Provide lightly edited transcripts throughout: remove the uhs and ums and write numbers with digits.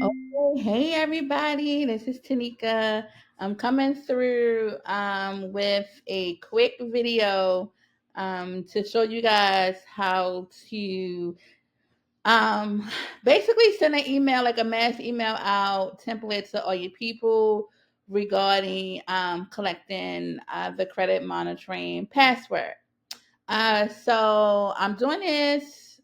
Okay, hey everybody, this is Tanika. I'm coming through with a quick video to show you guys how to um, basically send an email, like a mass email out template to all your people regarding collecting the credit monitoring password. So I'm doing this.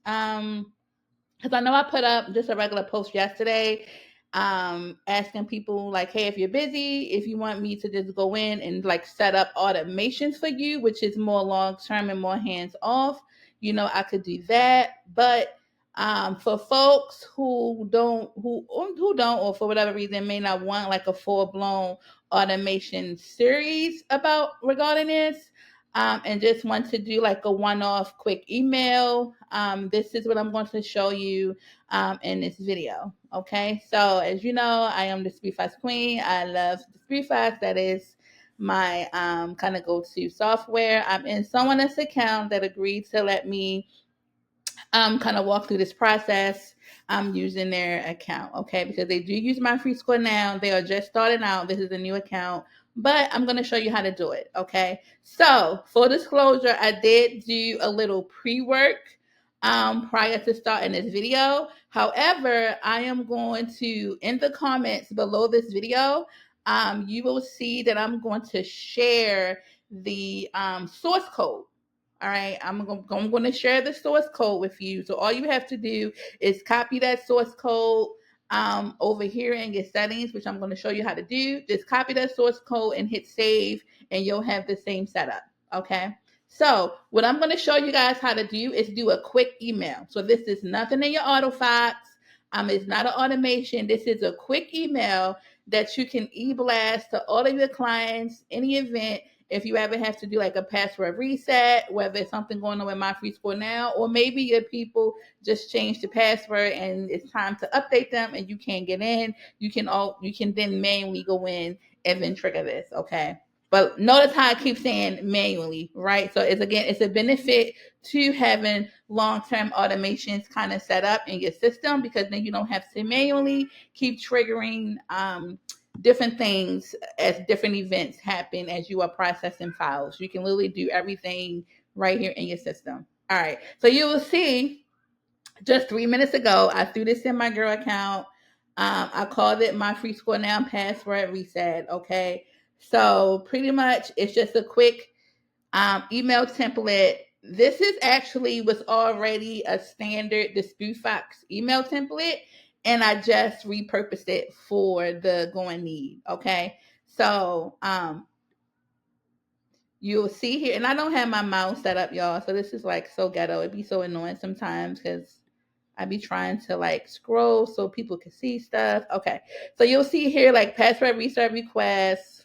Because I know I put up just a regular post yesterday, asking people like, hey, if you're busy, if you want me to just go in and like set up automations for you, which is more long term and more hands off, I could do that. But for folks who don't, or for whatever reason may not want like a full blown automation series about regarding this, and just want to do like a one off quick email, this is what I'm going to show you in this video. Okay, so as you know, I am the SpeedFast Queen. I love the SpeedFast. That is my kind of go to software. I'm in someone's account that agreed to let me kind of walk through this process. I'm using their account, okay, because they do use my free score now. They are just starting out. This is a new account, but I'm going to show you how to do it, okay? So, full disclosure, I did do a little pre work prior to starting this video. However, I am going to, in the comments below this video, you will see that I'm going to share the source code. All right, I'm going to share the source code with you. So all you have to do is copy that source code over here in your settings, which I'm going to show you how to do. Just copy that source code and hit save, and you'll have the same setup. Okay. So what I'm going to show you guys how to do is do a quick email. So this is nothing in your AutoFox. It's not an automation. This is a quick email that you can e-blast to all of your clients, any event, if you ever have to do like a password reset, whether it's something going on with My Free Score Now, or maybe your people just changed the password and it's time to update them and you can't get in, you can then manually go in and then trigger this, okay? But notice how I keep saying manually, right? So it's a benefit to having long-term automations kind of set up in your system, because then you don't have to manually keep triggering different things as different events happen as you are processing files. You can literally do everything right here in your system. All right. So you will see just 3 minutes ago, I threw this in my girl account. I called it My Free Score Now Password Reset. Okay. So pretty much it's just a quick email template. This is actually was already a standard Dispute Fox email template, and I just repurposed it for the going need. Okay, so you'll see here, and I don't have my mouse set up, y'all. So this is like so ghetto. It'd be so annoying sometimes because I be trying to like scroll so people can see stuff. Okay, so you'll see here like password reset requests.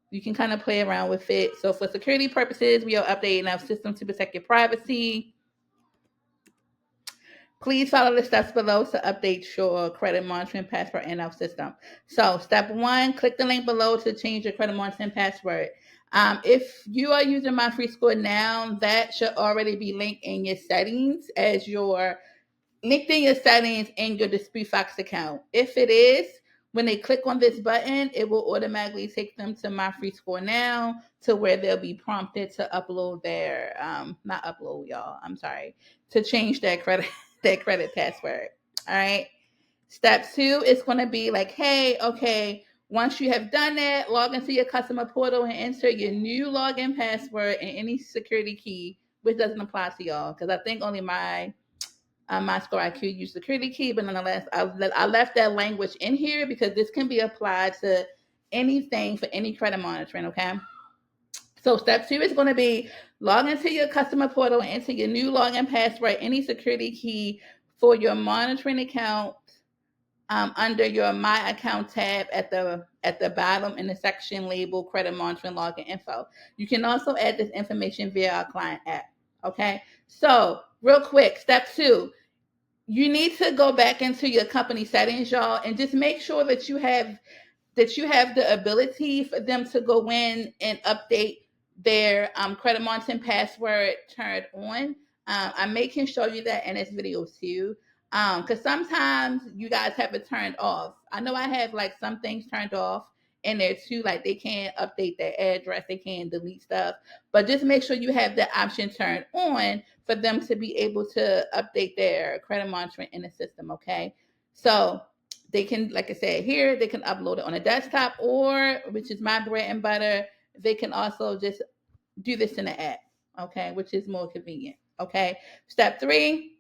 You can kind of play around with it. So for security purposes, we are updating our system to protect your privacy. Please follow the steps below to update your credit monitoring password in our system. So step one, click the link below to change your credit monitoring password. If you are using My Free Score Now, that should already be linked in your settings as your linked in your settings in your Dispute Fox account. If it is, when they click on this button, it will automatically take them to My Free Score Now, to where they'll be prompted to upload their not upload, y'all. I'm sorry, to change their credit their credit password. All right. Step two is going to be like, hey, okay. Once you have done that, log into your customer portal and enter your new login password and any security key, which doesn't apply to y'all because I think only my score IQ use security key, but nonetheless, I left that language in here because this can be applied to anything for any credit monitoring. Okay. So step two is going to be log into your customer portal and enter your new login password, any security key for your monitoring account under your My Account tab at the bottom in the section labeled Credit Monitoring Login Info. You can also add this information via our client app. Okay. So real quick, step two, you need to go back into your company settings, y'all, and just make sure that you have the ability for them to go in and update their credit monitoring password turned on. I may can show you that in this video too. Because sometimes you guys have it turned off. I know I have like some things turned off in there too, like they can't update their address, they can't delete stuff. But just make sure you have the option turned on for them to be able to update their credit monitoring in the system. Okay, so they can, like I said, here they can upload it on a desktop, or which is my bread and butter. They can also just do this in the app. Okay, which is more convenient. Okay, step three,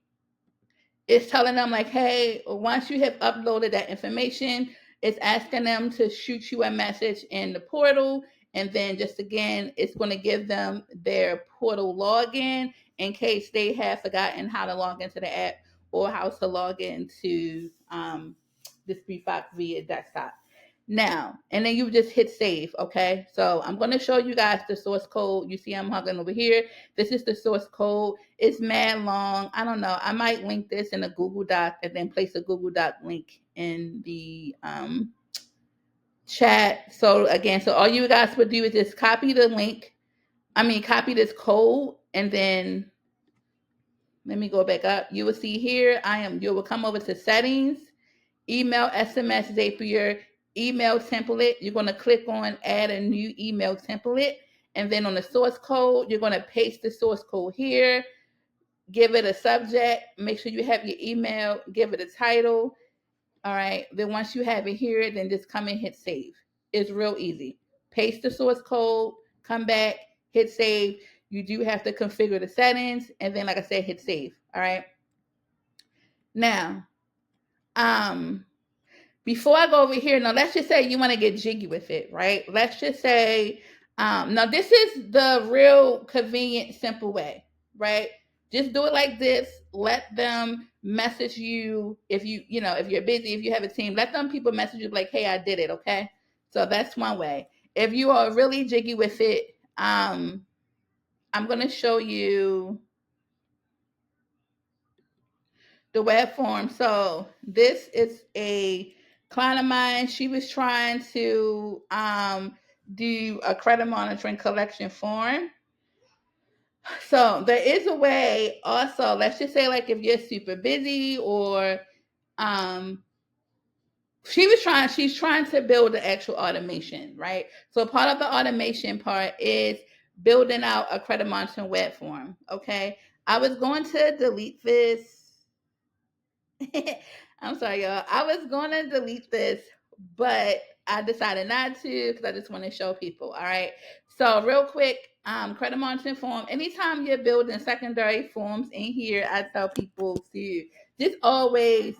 it's telling them like, hey, once you have uploaded that information, it's asking them to shoot you a message in the portal. And then just again, it's going to give them their portal login in case they have forgotten how to log into the app or how to log into this BFOC via desktop. Now, and then you just hit save. Okay, so I'm going to show you guys the source code. You see I'm hugging over here. This is the source code. It's mad long. I don't know. I might link this in a Google Doc and then place a Google Doc link in the chat. So again, so all you guys would do is just copy the link. Copy this code, and then let me go back up. You will see here, you will come over to settings, email, SMS, Zapier, email template. You're going to click on add a new email template. And then on the source code, you're going to paste the source code here, give it a subject, make sure you have your email, give it a title. All right. Then once you have it here, then just come and hit save. It's real easy. Paste the source code, come back, hit save. You do have to configure the settings, and then like I said, hit save. All right. Now, before I go over here, now let's just say you want to get jiggy with it, right? Let's just say, now this is the real convenient, simple way, right? Just do it like this. Let them message you if if you're busy, if you have a team, let them people message you like, hey, I did it, okay? So that's one way. If you are really jiggy with it, I'm gonna show you the web form. So this is a client of mine. She was trying to do a credit monitoring collection form. So there is a way also, let's just say like if you're super busy or um she's trying to build the actual automation, right? So part of the automation part is building out a credit monitoring web form. Okay. I was going to delete this. I'm sorry, y'all. I was going to delete this, but I decided not to because I just want to show people. All right. So real quick, credit monitoring form. Anytime you're building secondary forms in here, I tell people to just always,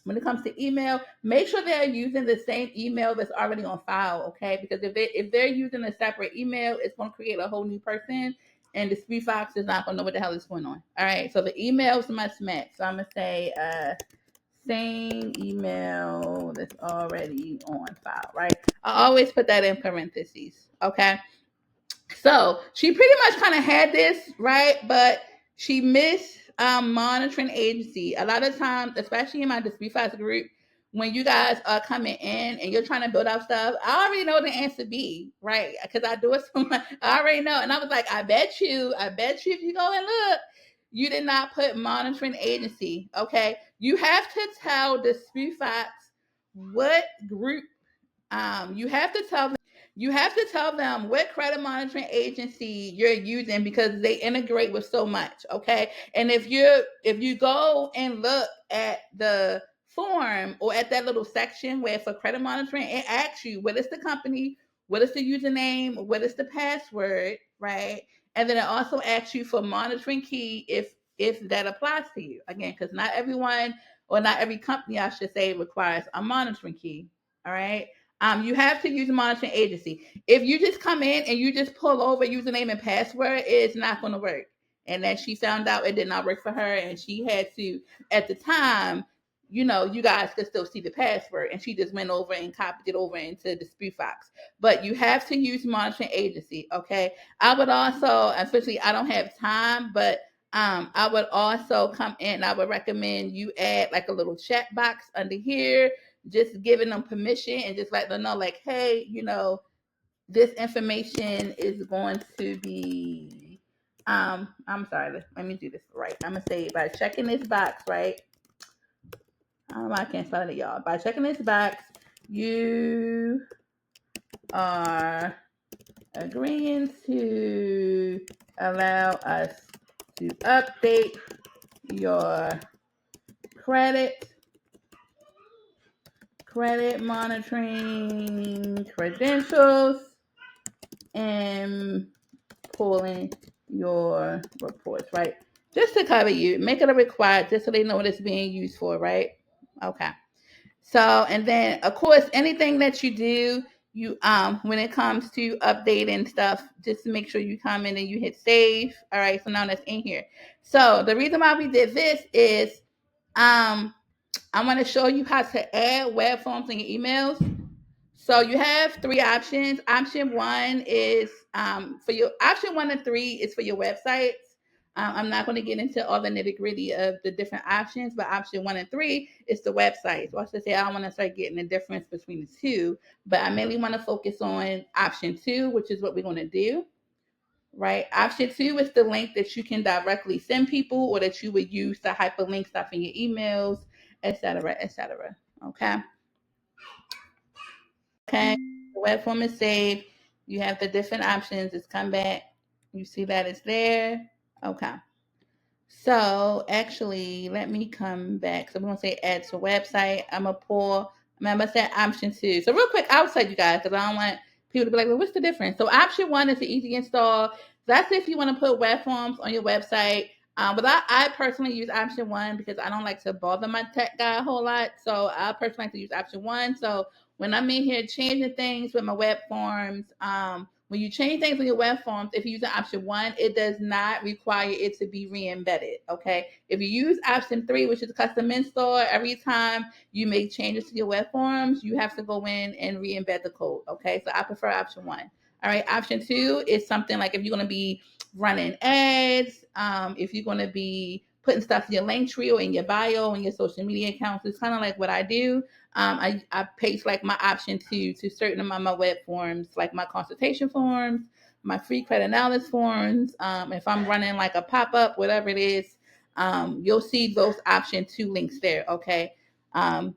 when it comes to email, make sure they're using the same email that's already on file. Okay, because if they're using a separate email, it's going to create a whole new person, and the Speed Fox is not gonna know what the hell is going on. All right, so the emails must match. So I'm gonna say same email that's already on file, right? I always put that in parentheses. Okay. So she pretty much kind of had this, right? But she missed monitoring agency. A lot of times, especially in my Dispute Files group, when you guys are coming in and you're trying to build out stuff, I already know the answer B, right? Because I do it so much. I already know. And I was like, I bet you if you go and look, you did not put monitoring agency. Okay. You have to tell Dispute Files what group you have to tell them what credit monitoring agency you're using because they integrate with so much, okay? And if you go and look at the form or at that little section where for credit monitoring, it asks you what is the company, what is the username, what is the password, right? And then it also asks you for monitoring key if that applies to you. Again, because not everyone or not every company, I should say, requires a monitoring key. All right. You have to use a monitoring agency. If you just come in and you just pull over username and password, it's not going to work. And then she found out it did not work for her, and she had to, at the time, you guys could still see the password, and she just went over and copied it over into Dispute Fox. But you have to use monitoring agency, okay? I would also, especially I don't have time, but I would also come in. I would recommend you add like a little chat box under here, just giving them permission and just let them know, like, hey, this information is going to be I'm sorry, let me do this right. I'm gonna say by checking this box, right? I can't spell it, y'all. By checking this box, you are agreeing to allow us to update your credit monitoring credentials and pulling your reports, right? Just to cover you, make it a required, just so they know what it's being used for, right? Okay. So, and then of course, anything that you do, you when it comes to updating stuff, just make sure you come in and you hit save. All right. So now that's in here. So the reason why we did this is I want to show you how to add web forms in your emails. So you have three options. Option one is for your option 1 and 3 is for your websites. I'm not going to get into all the nitty gritty of the different options, but option 1 and 3 is the website. So I should say I don't want to start getting the difference between the two, but I mainly want to focus on option 2, which is what we're going to do. Right. Option 2 is the link that you can directly send people or that you would use to hyperlink stuff in your emails, etc., etc. Okay. Okay. The web form is saved. You have the different options. It's come back. You see that it's there. Okay. So actually, let me come back. So we're gonna say add to website. I'm gonna pull. Remember, I said option 2. So real quick, outside you guys, because I don't want people to be like, "Well, what's the difference?" So option 1 is the easy install. That's if you want to put web forms on your website. But I personally use option 1 because I don't like to bother my tech guy a whole lot. So I personally like to use option 1. So when I'm in here changing things with my web forms, when you change things on your web forms, if you use option 1, it does not require it to be re-embedded. Okay. If you use option 3, which is custom install, every time you make changes to your web forms, you have to go in and re-embed the code. Okay. So I prefer option 1. All right. Option 2 is something like if you're going to be running ads, if you're going to be putting stuff in your link tree or in your bio and your social media accounts, it's kind of like what I do. I paste like my option to certain of my web forms, like my consultation forms, my free credit analysis forms. If I'm running like a pop up, whatever it is, you'll see those option 2 links there. Okay. Um,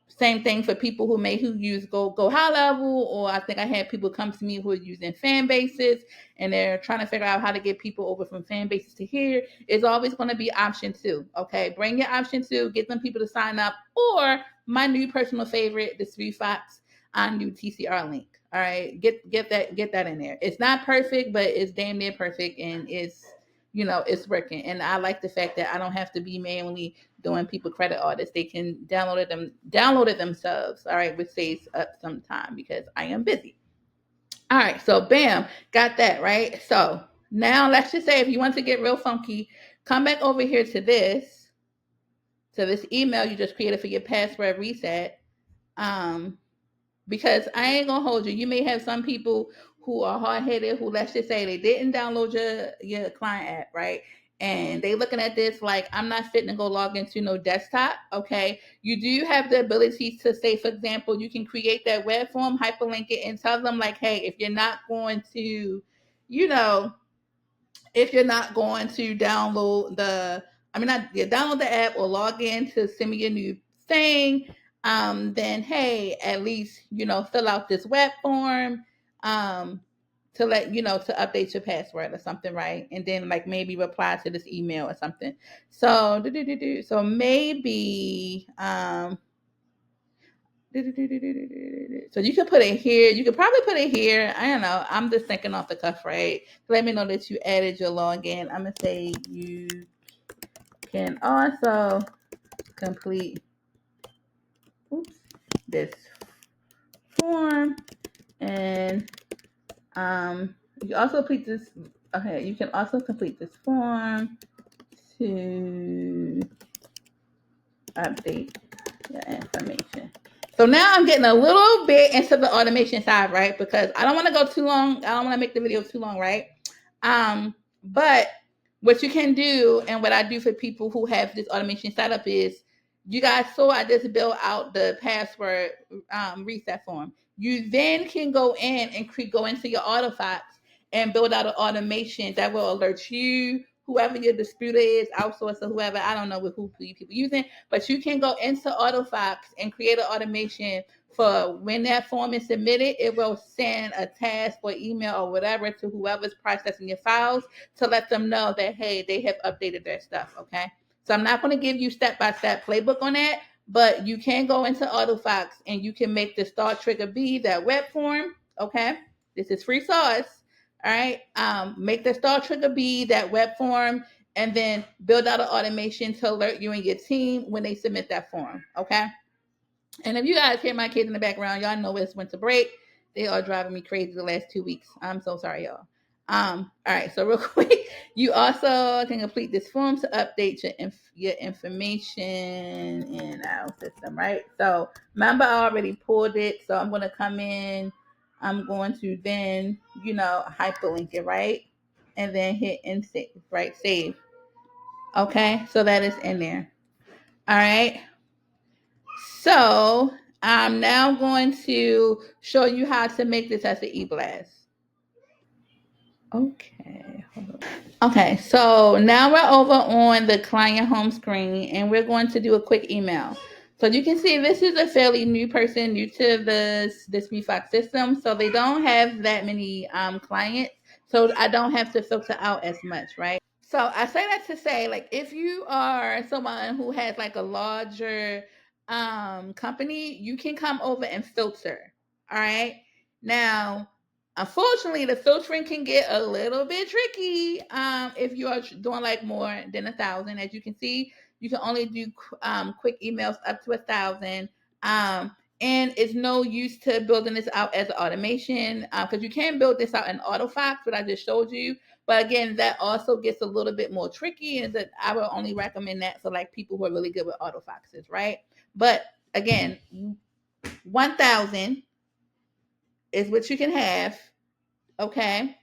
Same thing for people who use go high level, or I think I had people come to me who are using fan bases and they're trying to figure out how to get people over from fan bases to here. It's always going to be option 2. Okay, bring your option 2, get them people to sign up, or my new personal favorite, the 3Fox on new TCR link. All right, get that in there. It's not perfect, but it's damn near perfect, and it's working. And I like the fact that I don't have to be manually doing people credit audits. They can download it themselves. All right, which saves up some time because I am busy. All right, so bam, got that right. So now let's just say if you want to get real funky, come back over here to this email you just created for your password reset. Um, because I ain't gonna hold you. You may have some people who are hard headed who, let's just say, they didn't download your client app, right? And they looking at this like, I'm not fitting to go log into no desktop. Okay, you do have the ability to say, for example, you can create that web form, hyperlink it, and tell them like, hey, if you're not going to, you know, if you're not going to download download the app or log in to send me a new thing, then hey, at least fill out this web form, um, to let to update your password or something, right? And then like maybe reply to this email or something. So so maybe so you could put it here. You could probably put it here. I don't know. I'm just thinking off the cuff, right? So let me know that you added your login. I'm gonna say you can also complete this form, and you also complete this. Okay, you can also complete this form to update your information. So now I'm getting a little bit into the automation side, right? Because I don't want to go too long. I don't want to make the video too long, right? But what you can do, and what I do for people who have this automation set up, is you guys saw I just built out the password reset form. You then can go in and go into your AutoFox and build out an automation that will alert you, whoever your disputer is, outsource or whoever. I don't know who you people using, but you can go into AutoFox and create an automation for when that form is submitted. It will send a task or email or whatever to whoever's processing your files to let them know that, hey, they have updated their stuff. Okay. So I'm not going to give you step-by-step playbook on that, but you can go into AutoFox and you can make the start trigger be that web form. Okay. This is free sauce. All right. Make the start trigger be that web form, and then build out an automation to alert you and your team when they submit that form. Okay. And if you guys hear my kids in the background, y'all know it's winter break. They are driving me crazy the last 2 weeks. I'm so sorry, y'all. All right, so real quick, you also can complete this form to update your information in our system, right? So remember, I already pulled it, so I'm gonna come in. I'm going to then, hyperlink it, right? And then hit and save, right? Save. Okay, so that is in there. All right. So I'm now going to show you how to make this as an e-blast. Okay. Okay, so now we're over on the client home screen and we're going to do a quick email. So you can see this is a fairly new person, new to this VFox system. So they don't have that many clients. So I don't have to filter out as much, right? So I say that to say, like, if you are someone who has like a larger company, you can come over and filter. All right. Now, unfortunately, the filtering can get a little bit tricky if you are doing like more than 1,000. As you can see, you can only do quick emails up to 1,000. And it's no use to building this out as an automation because you can build this out in AutoFox, what I just showed you. But again, that also gets a little bit more tricky, and that I would only recommend that for like people who are really good with AutoFoxes, right? But again, 1,000 is what you can have. Okay.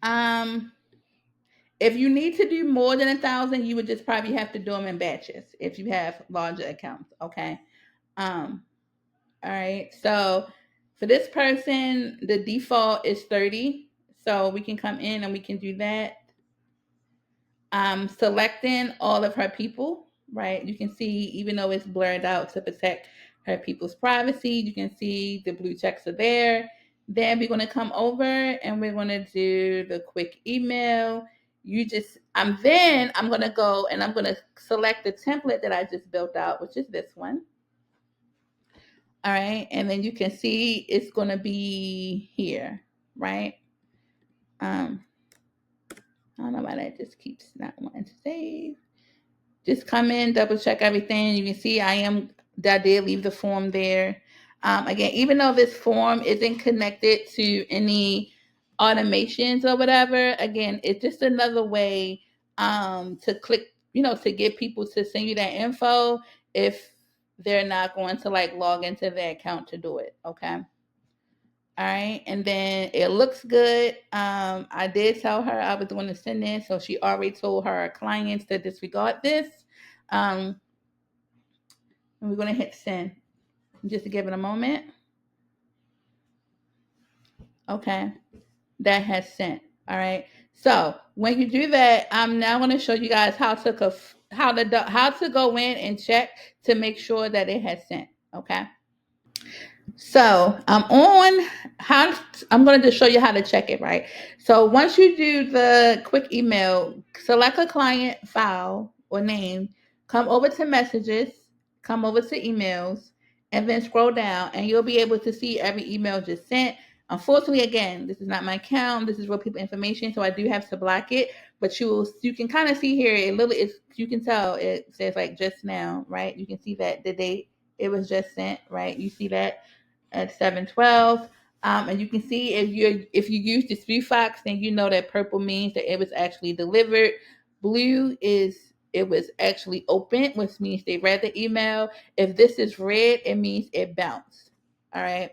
Um, if you need to do more than 1,000, you would just probably have to do them in batches if you have larger accounts. Okay. Um, all right. So for this person, the default is 30. So we can come in and we can do that. Selecting all of her people, right? You can see, even though it's blurred out to protect her people's privacy, you can see the blue checks are there. Then we're going to come over and we're going to do the quick email. I'm going to go and I'm going to select the template that I just built out, which is this one. All right. And then you can see it's going to be here, right? I don't know why that just keeps not wanting to save. Just come in, double check everything. You can see I did leave the form there. Again, even though this form isn't connected to any automations or whatever, again, it's just another way to click, to get people to send you that info if they're not going to like log into their account to do it. Okay. All right, and then it looks good. I did tell her I was going to send this, so she already told her clients to disregard this. And we're going to hit send just to give it a moment. Okay, that has sent. All right. So when you do that, I'm now going to show you guys how to go in and check to make sure that it has sent. Okay. So I'm going to just show you how to check it, right? So once you do the quick email, select a client file or name, come over to messages, come over to emails, and then scroll down, and you'll be able to see every email just sent. Unfortunately, again, this is not my account. This is real people information, so I do have to block it. But you can kind of see here, you can tell it says like just now, right? You can see that the date it was just sent, right? You see that at 7:12. And you can see if you use this VFox, then you know that purple means that it was actually delivered. Blue is it was actually open, which means they read the email. If this is red, it means it bounced. All right.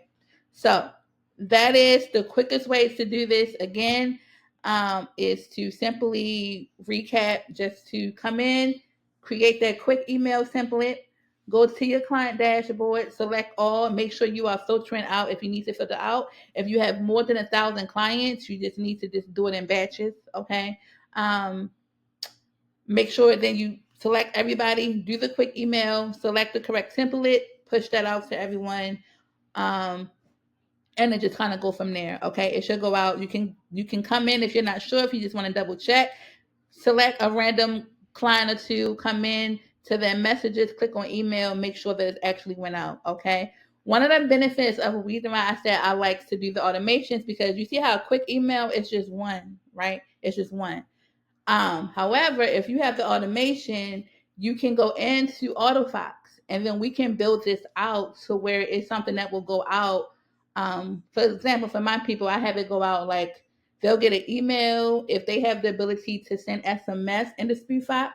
So that is the quickest way to do this. Again, is to simply recap, just to come in, create that quick email template, go to your client dashboard, select all, make sure you are filtering out if you need to filter out. If you have more than 1,000 clients, you just need to just do it in batches, okay? Make sure then you select everybody, do the quick email, select the correct template, push that out to everyone, and then just kind of go from there. Okay, it should go out. You can come in if you're not sure, if you just want to double check, select a random client or two, come in to their messages, click on email, make sure that it actually went out. Okay. One of the benefits of the reason why I said I like to do the automations, because you see how a quick email is just one, right? It's just one. However, if you have the automation, you can go into AutoFox, and then we can build this out to where it's something that will go out. For example, for my people, I have it go out like they'll get an email if they have the ability to send SMS in the SpeedFox.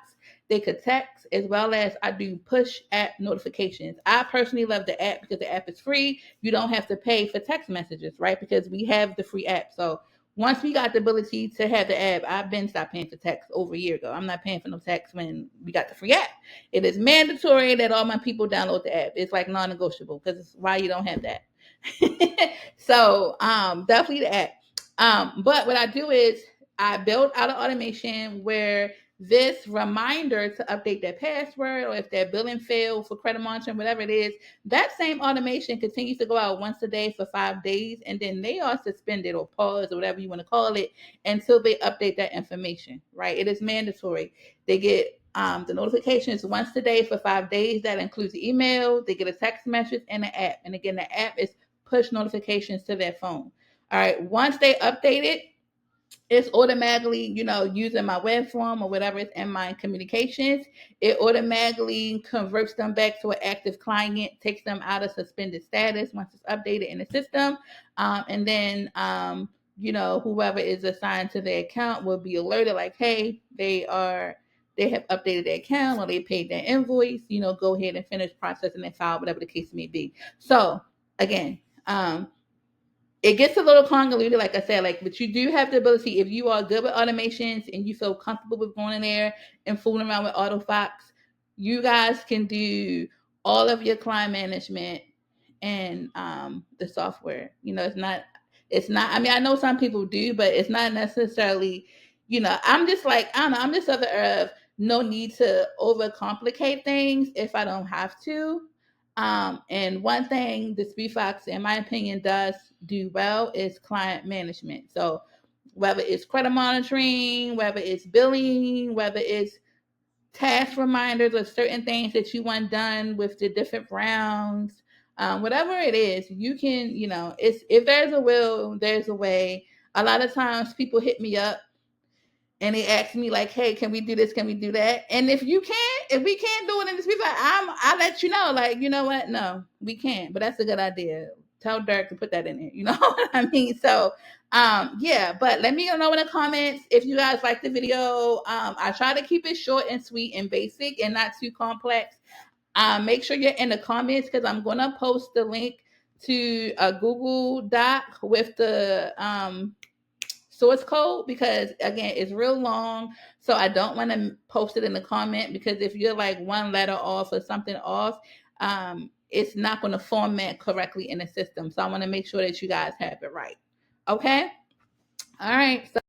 They could text, as well as I do push app notifications. I personally love the app because the app is free. You don't have to pay for text messages, right? Because we have the free app. So once we got the ability to have the app, I've been stopped paying for text over a year ago. I'm not paying for no text when we got the free app. It is mandatory that all my people download the app. It's like non-negotiable, because it's why you don't have that. So definitely the app. But what I do is I build out an automation where this reminder to update their password, or if their billing failed for credit monitoring, whatever it is, that same automation continues to go out once a day for 5 days, and then they are suspended or paused or whatever you want to call it until they update that information, right? It is mandatory. They get the notifications once a day for 5 days. That includes the email. They get a text message and the app. And again, the app is push notifications to their phone. All right. Once they update it, it's automatically, using my web form or whatever is in my communications. It automatically converts them back to an active client, takes them out of suspended status once it's updated in the system. And then, whoever is assigned to their account will be alerted like, hey, they have updated their account, or they paid their invoice, go ahead and finish processing their file, whatever the case may be. So again, it gets a little convoluted, like I said, but you do have the ability, if you are good with automations and you feel comfortable with going in there and fooling around with AutoFox, you guys can do all of your client management and the software. It's not, I mean, I know some people do, but it's not necessarily, I'm just like, I don't know, I'm just of the no need to overcomplicate things if I don't have to. And one thing the SpeedFox, in my opinion, does do well is client management. So whether it's credit monitoring, whether it's billing, whether it's task reminders of certain things that you want done with the different rounds, whatever it is, you can, it's, if there's a will, there's a way. A lot of times people hit me up and they ask me like, "Hey, can we do this? Can we do that?" And if we can't do it in the speech, I let you know, like, you know what? No, we can't. But that's a good idea. Tell Dirk to put that in there. You know what I mean? So, yeah. But let me know in the comments if you guys like the video. I try to keep it short and sweet and basic and not too complex. Make sure you're in the comments, because I'm gonna post the link to a Google Doc with the source code, because again, it's real long, so I don't want to post it in the comment, because if you're like one letter off or something off, it's not going to format correctly in the system. So I want to make sure that you guys have it right. Okay. All right. So